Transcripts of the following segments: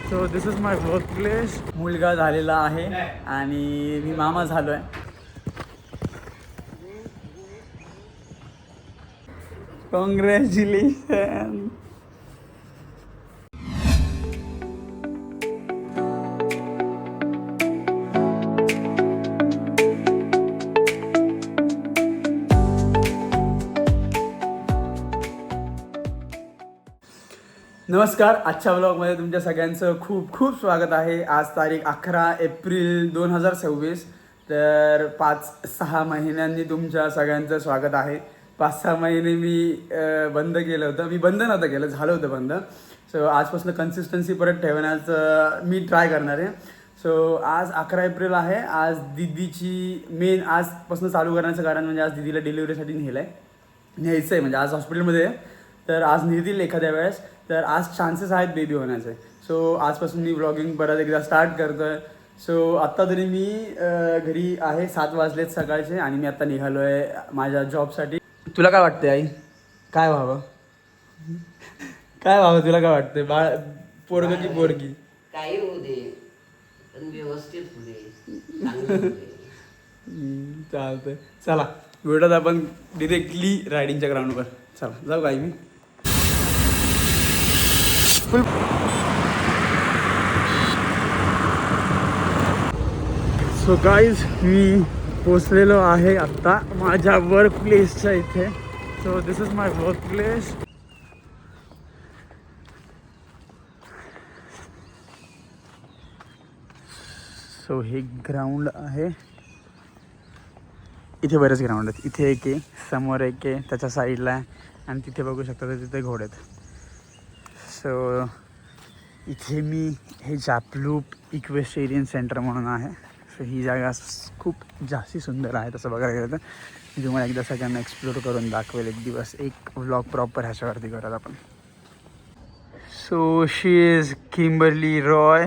So this is my work place. मुलगा झालेला आहे आणि मी मामा झालो आहे. कॉंग्रॅच्युलेशन. नमस्कार. आजच्या व्लॉगमध्ये तुमच्या सगळ्यांचं खूप खूप स्वागत आहे. आज तारीख 11 एप्रिल 2026. तर 5-6 महिन्यांनी तुमच्या सगळ्यांचं स्वागत आहे. 5-6 महिने मी बंद केलं होतं. मी बंद नव्हतं केलं, झालं होतं बंद. सो आजपासून कन्सिस्टन्सी परत ठेवण्याचं मी ट्राय करणार आहे. सो आज 11 एप्रिल आहे. आज दीदीची मेन आजपासून चालू करण्याचं कारण म्हणजे आज दीदीला डिलिव्हरीसाठी न्यायचं आहे. म्हणजे आज हॉस्पिटलमध्ये आहे, तर आज नेतील एखाद्या वेळेस. तर आज चान्सेस आहेत बेबी होण्याचे. सो आजपासून मी व्लॉगिंग परत एकदा स्टार्ट करतो आहे. सो आत्ता तरी मी घरी आहे. 7 वाजलेत सकाळचे आणि मी आत्ता निघालो आहे माझ्या जॉबसाठी. तुला काय वाटते आई? काय व्हावं? काय व्हावं तुला काय वाटते? बाळ पोरगं की पोरगी? काही होऊ दे पण व्यवस्थित होऊ दे. चालतंय. चला भेटत आपण डिरेक्टली रायडिंगच्या ग्राउंडवर. चला जाऊ काय मी. सो गाईज मी पोचलेलो आहे आत्ता माझ्या वर्क प्लेसच्या इथे. So this is my work place. So हे ग्राउंड आहे. इथे बरेच ग्राउंड आहेत. इथे एक आहे, समोर एक आहे, त्याच्या साईडला आहे आणि तिथे बघू शकता तर तिथे घोडे आहेत. सो इथे मी हे जापलूप इक्वेस्टेरियन सेंटर म्हणून आहे. सो ही जागा खूप जास्ती सुंदर आहे तसं बघायला गेलं तर. मी तुम्हाला एकदा सगळ्यांना एक्सप्लोर करून दाखवेल एक दिवस. एक व्लॉग प्रॉपर ह्याच्यावरती करत आपण. So she is Kimberly Roy.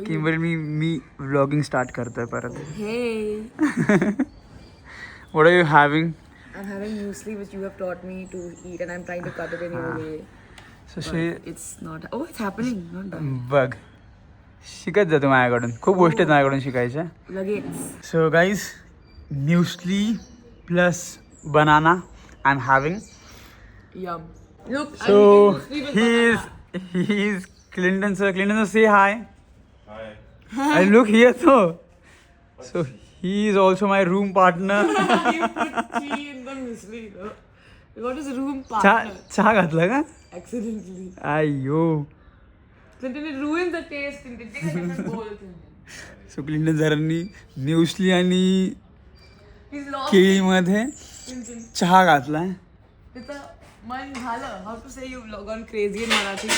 Kimberly मी व्लॉगिंग स्टार्ट करतोय परत. Hey, what are you having? I'm having muesli which you have taught me to eat and I'm trying to cut it in your way. So But she it's not. Oh, it's happening. Not done. बघ शिकत जातो माझ्याकडून. खूप गोष्टी आहेत माझ्याकडून शिकायच्या. Lagets. So guys muesli plus banana I am having. Yum. Look, so I'm eating muesli with banana. He is Clinton sir. Clinton sir say high. I look here so. So he is also my room partner. You put tea in the muesli, though. What is room partner? चहा घातला का? Accidentally. अय्यो. Clinton, it ruins the taste. Clinton, take a different bowl. So Clinton सरांनी muesli आणि He's lost. केळीमध्ये Clinton. चहा घातलाय. तिथं मन झालं. How to say you've gone crazy in Marathi?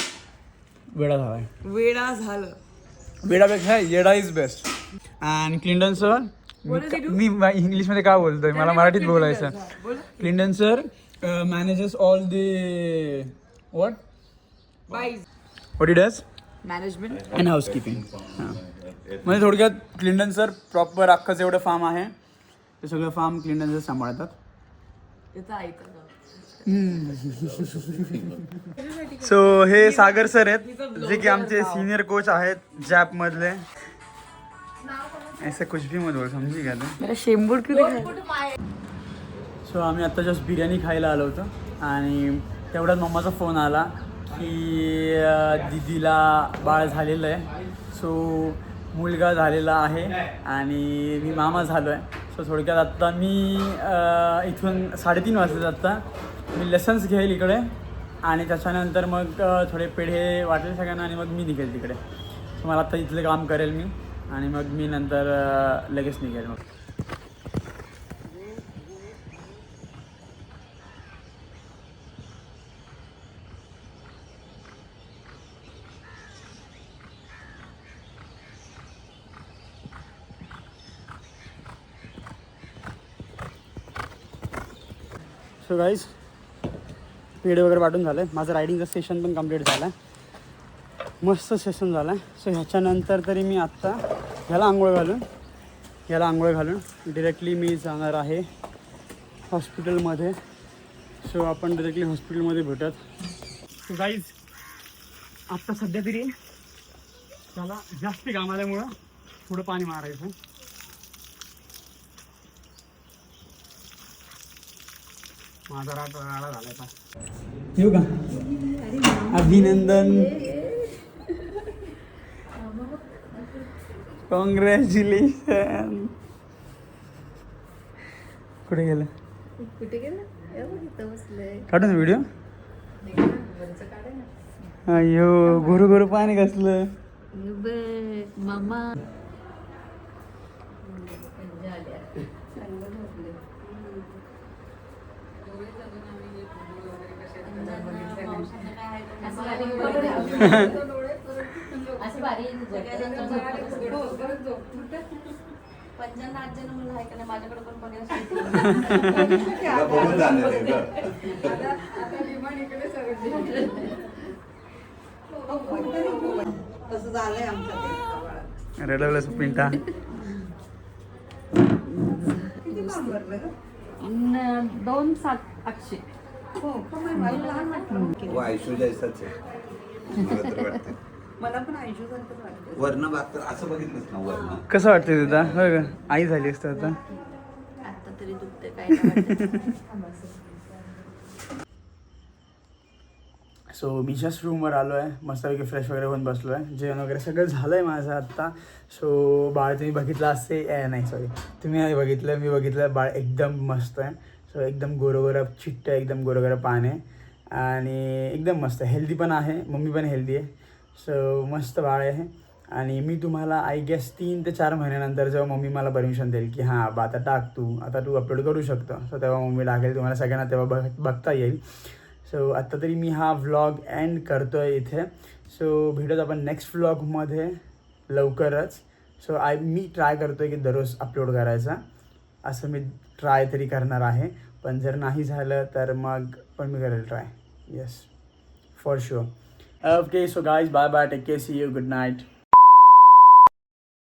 वेडा झालाय. वेडा झालं. वेडापेक्षा येडा is best. And Clinton sir What does he do? मी इंग्लिशमध्ये काय बोलतोय, मला मराठीत बोलायचं. बोल. Clinton sir manages all the what he does Management. And housekeeping. हां म्हणजे थोडक्यात क्लिंटन सर प्रॉपर अख्खं जेवढं फार्म आहे ते सगळं फार्म क्लिंटन सर सांभाळतात. तिथं ऐकलं. सो हे सागर सर आहेत जे की आमचे सिनियर कोच आहेत जॅपमधले. ऐसे कुछ भी मत बोल, समजी का तू. मेरा शेंबूड क्यों दिखाया? सो आम्ही आत्ता जस्ट बिर्याणी खायला आलो होतो आणि तेवढ्यात मम्माचा फोन आला की दीदीला बाळ झालेलं आहे. सो मुलगा झालेला आहे आणि मी मामा झालो आहे. सो थोडक्यात आत्ता मी इथून 3:30 वाजले. आत्ता मी लेसन्स घेईल इकडे आणि त्याच्यानंतर मग थोडे पेढे वाटेल सगळ्यांना आणि मग मी निघेल तिकडे. सो मला आत्ता इथले काम करेल मी आणि मग मी नंतर लगेच निघेल. मग सो गाईज पेढे वगैरे वाटून झालं आहे. माझं रायडिंगचं सेशन पण कंप्लीट झालं आहे. मस्त सेशन झालं आहे. सो ह्याच्यानंतर तरी मी आत्ता ह्याला आंघोळ घालून डिरेक्टली मी जाणार आहे हॉस्पिटलमध्ये. सो आपण डिरेक्टली हॉस्पिटलमध्ये भेटत. सो गाईज आत्ता सध्या तरी त्याला जास्त घाम आल्यामुळं थोडं पाणी मारायचं. माझा राग राडा झालाय का येऊ का? अभिनंदन, कॉंग्रॅच्युलेशन. कुठे गेलं? कुठे गेलं? इथं बसलंय. काढू ना व्हिडिओ. अयो गोरू गोरू पाणी कसलं. मामा माझ्याकडे पण तसं झालंय आमच्या रडवलंच पिंटा. किती काम भरलं ग? 2,700. हो का? मला लहान वाटलं. आयुष्य जैसाच आहे मला तर वाटतं. मला पण आयुष्यासारखंच वाटतं. वर्ण बाग तर असं बघितलंच ना वर्ण. कसं वाटतंय तुझा? होय का? आई झाली असतं आता. आता तरी दुखते काय सो मी जस्ट रूमवर आलो आहे, मस्तपैकी फ्रेश वगैरे होऊन बसलो आहे. जेवण वगैरे सगळं झालं आहे माझं आत्ता. सो बाळ तुम्ही बघितलं असते नाही सॉरी तुम्ही नाही बघितलं, मी बघितलं. बाळ एकदम मस्त आहे. सो एकदम गोरगोरं चिट्टं, एकदम गोरगोरं पान आहे आणि एकदम मस्त हेल्दी पण आहे. मम्मी पण हेल्दी आहे. सो मस्त बाळ आहे. आणि मी तुम्हाला आय गेस 3 ते 4 महिन्यानंतर जेव्हा मम्मी मला परमिशन देईल की हां बा आता टाक तू, आता तू अपलोड करू शकतो, सो तेव्हा मम्मी टाकेल. तुम्हाला सगळ्यांना तेव्हा बघता येईल. सो आत्ता तरी मी हा व्लॉग एंड करतो आहे इथे. सो भेटूत आपण नेक्स्ट व्लॉगमध्ये लवकरच. सो मी ट्राय करतो आहे की दररोज अपलोड करायचा, असं मी ट्राय तरी करणार आहे. पण जर नाही झालं तर मग पण मी करेल try. Yes for sure. Okay so guys bye bye, take care, see you, good night.